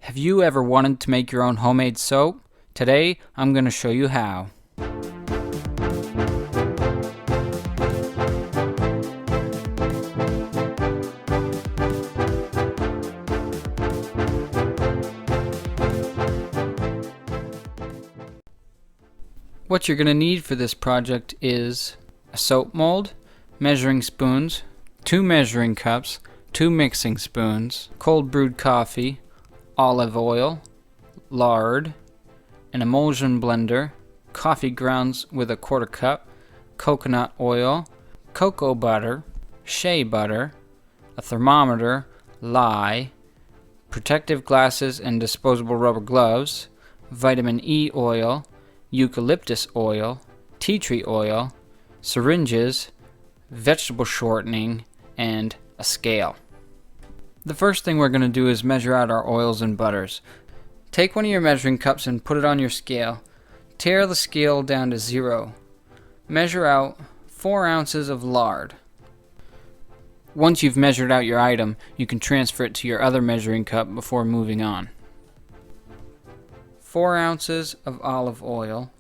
Have you ever wanted to make your own homemade soap? Today, I'm going to show you how. What you're going to need for this project is a soap mold, measuring spoons, 2 measuring cups, 2 mixing spoons, cold brewed coffee, olive oil, lard, an emulsion blender, coffee grounds with a 1/4 cup, coconut oil, cocoa butter, shea butter, a thermometer, lye, protective glasses and disposable rubber gloves, vitamin E oil, eucalyptus oil, tea tree oil, syringes, vegetable shortening, and a scale. The first thing we're going to do is measure out our oils and butters. Take one of your measuring cups and put it on your scale. Tear the scale down to 0. Measure out 4 ounces of lard. Once you've measured out your item, you can transfer it to your other measuring cup before moving on. 4 ounces of olive oil,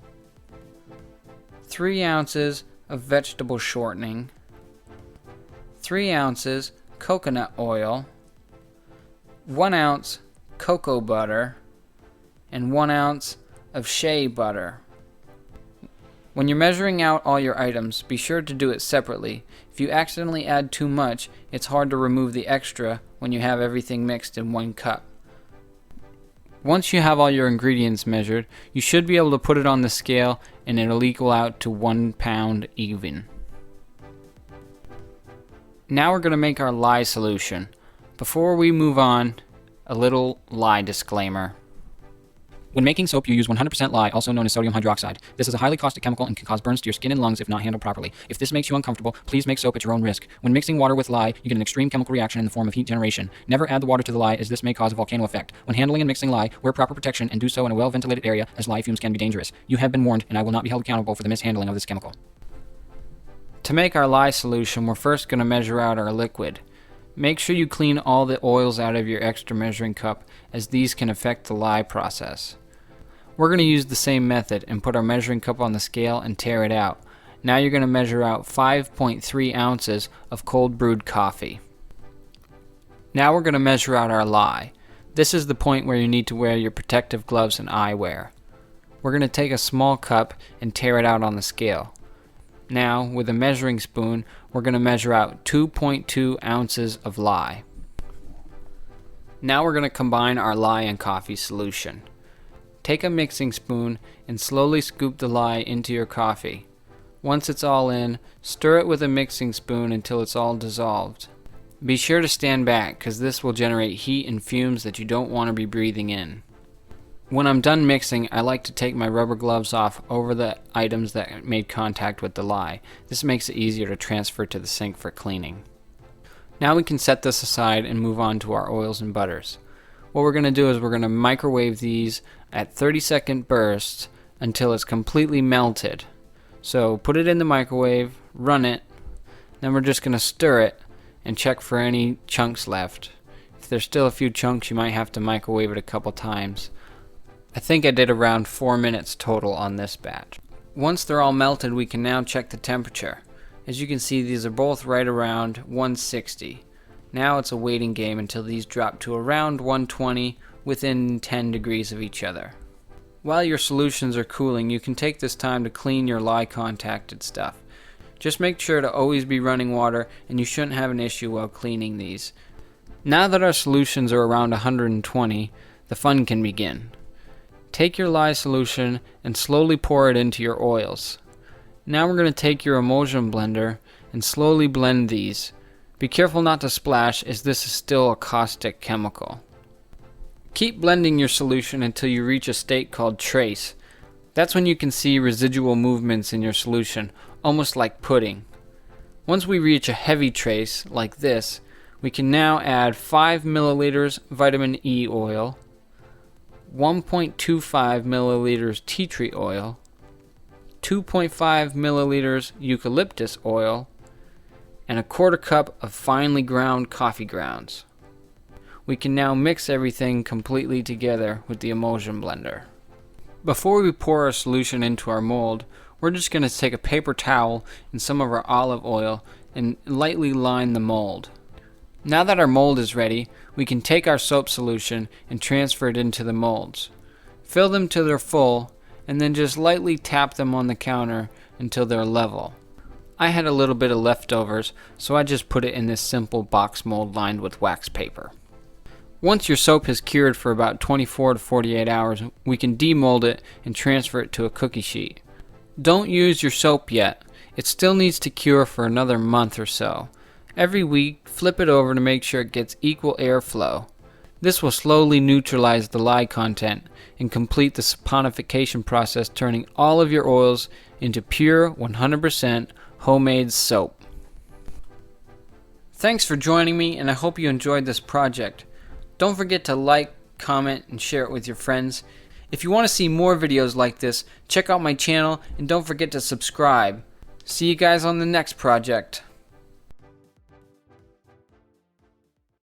3 ounces of vegetable shortening, 3 ounces coconut oil, 1 ounce cocoa butter, and 1 ounce of shea butter. When you're measuring out all your items, be sure to do it separately. If you accidentally add too much, it's hard to remove the extra when you have everything mixed in one cup. Once you have all your ingredients measured, you should be able to put it on the scale and it'll equal out to 1 pound even. Now we're going to make our lye solution. Before we move on, a little lye disclaimer. When making soap, you use 100% lye, also known as sodium hydroxide. This is a highly caustic chemical and can cause burns to your skin and lungs if not handled properly. If this makes you uncomfortable, please make soap at your own risk. When mixing water with lye, you get an extreme chemical reaction in the form of heat generation. Never add the water to the lye, as this may cause a volcano effect. When handling and mixing lye, wear proper protection and do so in a well-ventilated area, as lye fumes can be dangerous. You have been warned, and I will not be held accountable for the mishandling of this chemical. To make our lye solution, we're first going to measure out our liquid. Make sure you clean all the oils out of your extra measuring cup, as these can affect the lye process. We're going to use the same method and put our measuring cup on the scale and tare it out. Now you're going to measure out 5.3 ounces of cold brewed coffee. Now we're going to measure out our lye. This is the point where you need to wear your protective gloves and eyewear. We're going to take a small cup and tare it out on the scale. Now, with a measuring spoon, we're going to measure out 2.2 ounces of lye. Now we're going to combine our lye and coffee solution. Take a mixing spoon and slowly scoop the lye into your coffee. Once it's all in, stir it with a mixing spoon until it's all dissolved. Be sure to stand back, because this will generate heat and fumes that you don't want to be breathing in. When I'm done mixing, I like to take my rubber gloves off over the items that made contact with the lye. This makes it easier to transfer to the sink for cleaning. Now we can set this aside and move on to our oils and butters. What we're going to do is we're going to microwave these at 30-second bursts until it's completely melted. So put it in the microwave, run it, then we're just going to stir it and check for any chunks left. If there's still a few chunks, you might have to microwave it a couple times. I think I did around 4 minutes total on this batch. Once they're all melted, we can now check the temperature. As you can see, these are both right around 160. Now it's a waiting game until these drop to around 120 within 10 degrees of each other. While your solutions are cooling, you can take this time to clean your lye contacted stuff. Just make sure to always be running water, and you shouldn't have an issue while cleaning these. Now that our solutions are around 120, the fun can begin. Take your lye solution and slowly pour it into your oils. Now we're going to take your emulsion blender and slowly blend these. Be careful not to splash, as this is still a caustic chemical. Keep blending your solution until you reach a state called trace. That's when you can see residual movements in your solution, almost like pudding. Once we reach a heavy trace, like this, we can now add 5 milliliters vitamin E oil, 1.25 milliliters tea tree oil, 2.5 milliliters eucalyptus oil, and a 1/4 cup of finely ground coffee grounds. we can now mix everything completely together with the emulsion blender. Before we pour our solution into our mold, we're just going to take a paper towel and some of our olive oil and lightly line the mold. Now that our mold is ready, we can take our soap solution and transfer it into the molds. Fill them till they're full, and then just lightly tap them on the counter until they're level. I had a little bit of leftovers, so I just put it in this simple box mold lined with wax paper. Once your soap has cured for about 24 to 48 hours, we can demold it and transfer it to a cookie sheet. Don't use your soap yet. It still needs to cure for another month or so. Every week, flip it over to make sure it gets equal airflow. This will slowly neutralize the lye content and complete the saponification process, turning all of your oils into pure 100% homemade soap. Thanks for joining me, and I hope you enjoyed this project. Don't forget to like, comment, and share it with your friends. If you want to see more videos like this, check out my channel and don't forget to subscribe. See you guys on the next project.